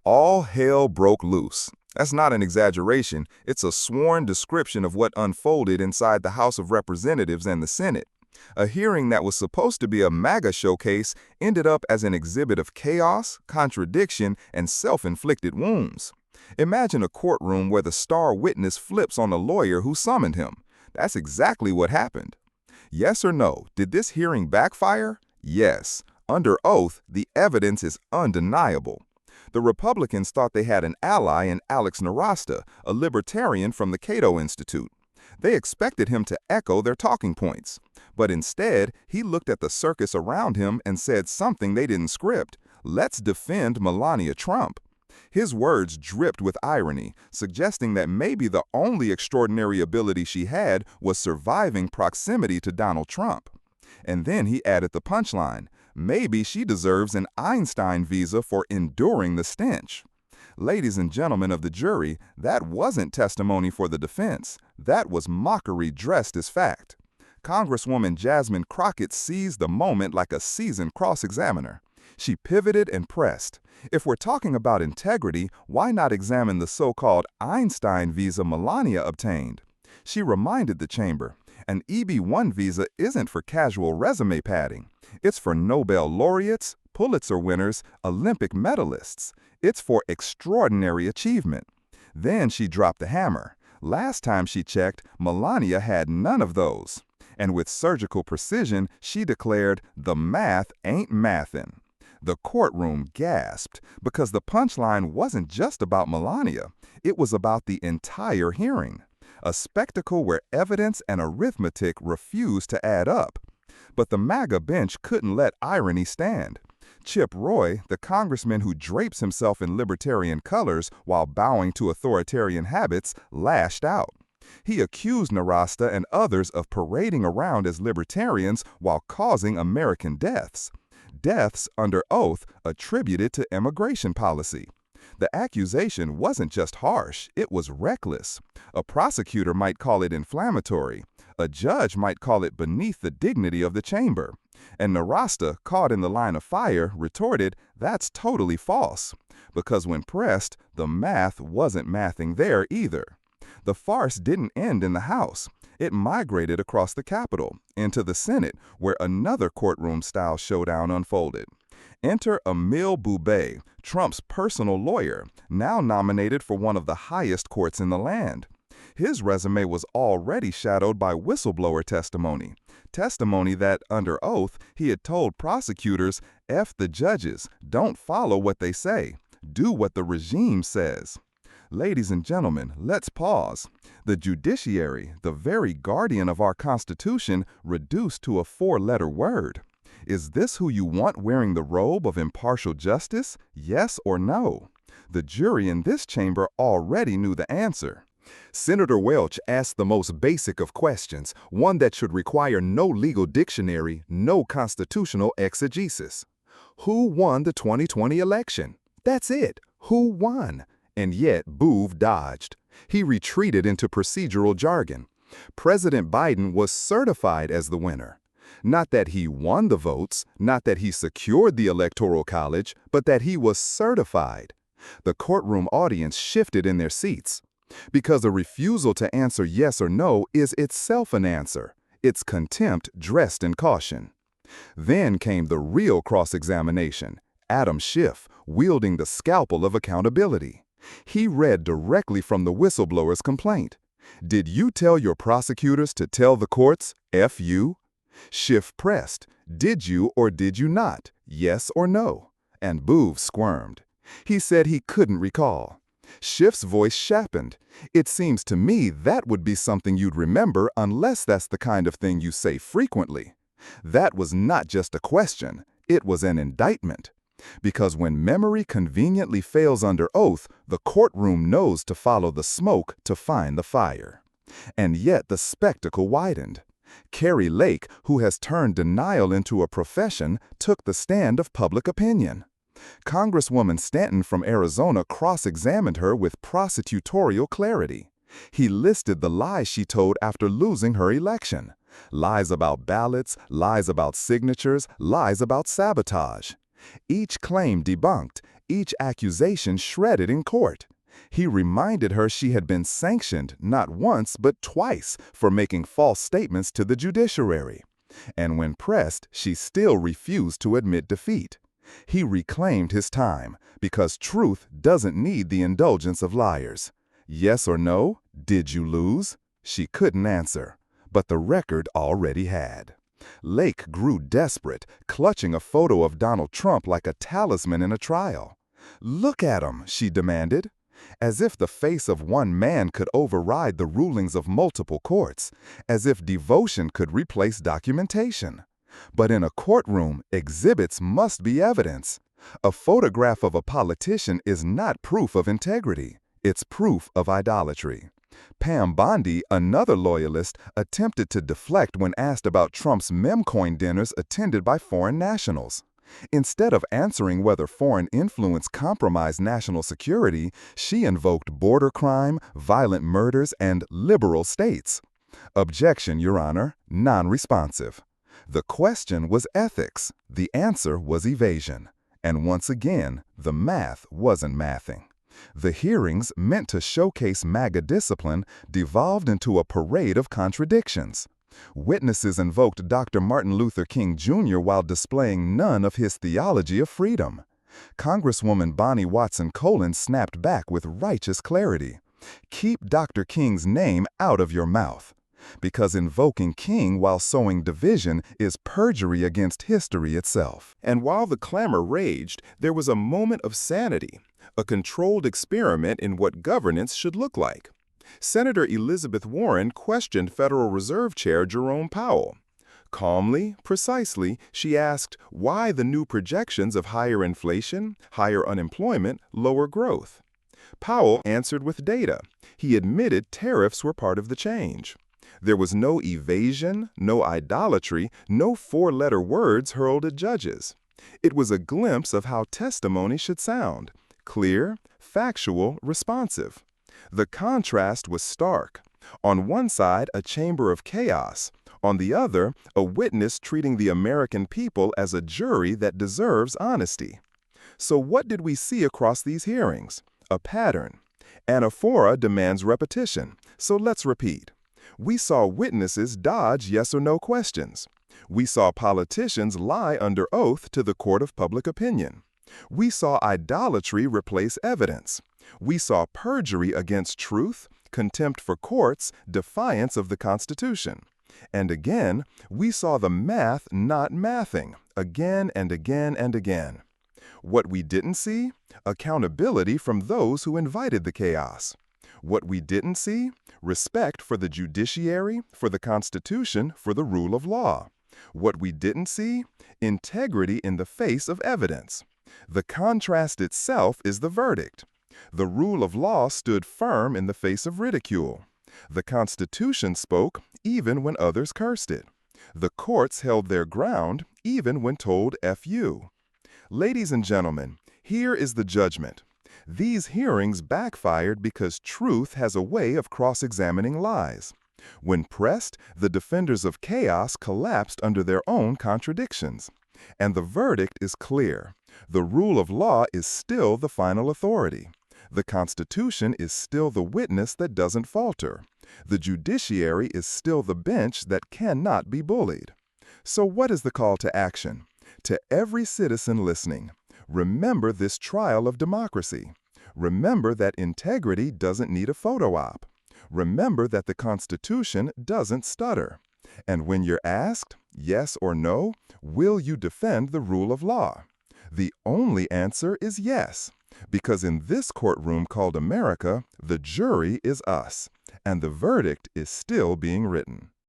All hell broke loose. That's not an exaggeration, it's a sworn description of what unfolded inside the House of Representatives and the Senate. A hearing that was supposed to be a MAGA showcase ended up as an exhibit of chaos, contradiction, and self-inflicted wounds. Imagine a courtroom where the star witness flips on the lawyer who summoned him. That's exactly what happened. Yes or no, did this hearing backfire? Yes. Under oath, the evidence is undeniable. The Republicans thought they had an ally in Alex Nowrasteh, a libertarian from the Cato Institute. They expected him to echo their talking points. But instead, he looked at the circus around him and said something they didn't script. Let's defend Melania Trump. His words dripped with irony, suggesting that maybe the only extraordinary ability she had was surviving proximity to Donald Trump. And then he added the punchline. Maybe she deserves an Einstein visa for enduring the stench. Ladies and gentlemen of the jury, that wasn't testimony for the defense. That was mockery dressed as fact. Congresswoman Jasmine Crockett seized the moment like a seasoned cross-examiner. She pivoted and pressed. If we're talking about integrity, why not examine the so-called Einstein visa Melania obtained? She reminded the chamber, an EB-1 visa isn't for casual resume padding. It's for Nobel laureates, Pulitzer winners, Olympic medalists. It's for extraordinary achievement. Then she dropped the hammer. Last time she checked, Melania had none of those. And with surgical precision, she declared, the math ain't mathin'. The courtroom gasped because the punchline wasn't just about Melania. It was about the entire hearing. A spectacle where evidence and arithmetic refused to add up. But the MAGA bench couldn't let irony stand. Chip Roy, the congressman who drapes himself in libertarian colors while bowing to authoritarian habits, lashed out. He accused Nowrasteh and others of parading around as libertarians while causing American deaths. Deaths, under oath, attributed to immigration policy. The accusation wasn't just harsh, it was reckless. A prosecutor might call it inflammatory. A judge might call it beneath the dignity of the chamber. And Nowrasteh, caught in the line of fire, retorted, that's totally false. Because when pressed, the math wasn't mathing there either. The farce didn't end in the House. It migrated across the Capitol, into the Senate, where another courtroom-style showdown unfolded. Enter Emil Boubet, Trump's personal lawyer, now nominated for one of the highest courts in the land. His resume was already shadowed by whistleblower testimony. Testimony that, under oath, he had told prosecutors, F the judges, don't follow what they say, do what the regime says. Ladies and gentlemen, let's pause. The judiciary, the very guardian of our Constitution, reduced to a four-letter word. Is this who you want wearing the robe of impartial justice? Yes or no? The jury in this chamber already knew the answer. Senator Welch asked the most basic of questions, one that should require no legal dictionary, no constitutional exegesis. Who won the 2020 election? That's it. Who won? And yet, Boov dodged. He retreated into procedural jargon. President Biden was certified as the winner. Not that he won the votes, not that he secured the Electoral College, but that he was certified. The courtroom audience shifted in their seats. Because a refusal to answer yes or no is itself an answer. It's contempt dressed in caution. Then came the real cross-examination. Adam Schiff, wielding the scalpel of accountability. He read directly from the whistleblower's complaint. Did you tell your prosecutors to tell the courts, F you? Schiff pressed, did you or did you not? Yes or no? And Boov squirmed. He said he couldn't recall. Schiff's voice sharpened. It seems to me that would be something you'd remember unless that's the kind of thing you say frequently. That was not just a question, it was an indictment. Because when memory conveniently fails under oath, the courtroom knows to follow the smoke to find the fire. And yet the spectacle widened. Carrie Lake, who has turned denial into a profession, took the stand of public opinion. Congresswoman Stanton from Arizona cross-examined her with prosecutorial clarity. He listed the lies she told after losing her election. Lies about ballots, lies about signatures, lies about sabotage. Each claim debunked, each accusation shredded in court. He reminded her she had been sanctioned not once but twice for making false statements to the judiciary. And when pressed, she still refused to admit defeat. He reclaimed his time, because truth doesn't need the indulgence of liars. Yes or no, did you lose? She couldn't answer, but the record already had. Lake grew desperate, clutching a photo of Donald Trump like a talisman in a trial. "Look at him," she demanded. As if the face of one man could override the rulings of multiple courts, as if devotion could replace documentation. But in a courtroom, exhibits must be evidence. A photograph of a politician is not proof of integrity. It's proof of idolatry. Pam Bondi, another loyalist, attempted to deflect when asked about Trump's meme-coin dinners attended by foreign nationals. Instead of answering whether foreign influence compromised national security, she invoked border crime, violent murders, and liberal states. Objection, Your Honor, non-responsive. The question was ethics. The answer was evasion. And once again, the math wasn't mathing. The hearings, meant to showcase MAGA discipline, devolved into a parade of contradictions. Witnesses invoked Dr. Martin Luther King Jr. while displaying none of his theology of freedom. Congresswoman Bonnie Watson-Colin snapped back with righteous clarity. "Keep Dr. King's name out of your mouth." Because invoking King while sowing division is perjury against history itself. And while the clamor raged, there was a moment of sanity, a controlled experiment in what governance should look like. Senator Elizabeth Warren questioned Federal Reserve Chair Jerome Powell. Calmly, precisely, she asked why the new projections of higher inflation, higher unemployment, lower growth. Powell answered with data. He admitted tariffs were part of the change. There was no evasion, no idolatry, no four-letter words hurled at judges. It was a glimpse of how testimony should sound: clear, factual, responsive. The contrast was stark. On one side, a chamber of chaos. On the other, a witness treating the American people as a jury that deserves honesty. So what did we see across these hearings? A pattern. Anaphora demands repetition, so let's repeat. We saw witnesses dodge yes or no questions. We saw politicians lie under oath to the court of public opinion. We saw idolatry replace evidence. We saw perjury against truth, contempt for courts, defiance of the Constitution. And again, we saw the math not mathing, again and again and again. What we didn't see? Accountability from those who invited the chaos. What we didn't see? Respect for the judiciary, for the Constitution, for the rule of law. What we didn't see? Integrity in the face of evidence. The contrast itself is the verdict. The rule of law stood firm in the face of ridicule. The Constitution spoke even when others cursed it. The courts held their ground even when told F you. Ladies and gentlemen, here is the judgment. These hearings backfired because truth has a way of cross-examining lies. When pressed, the defenders of chaos collapsed under their own contradictions. And the verdict is clear. The rule of law is still the final authority. The Constitution is still the witness that doesn't falter. The judiciary is still the bench that cannot be bullied. So what is the call to action? To every citizen listening, remember this trial of democracy. Remember that integrity doesn't need a photo op. Remember that the Constitution doesn't stutter. And when you're asked, yes or no, will you defend the rule of law? The only answer is yes, because in this courtroom called America, the jury is us, and the verdict is still being written.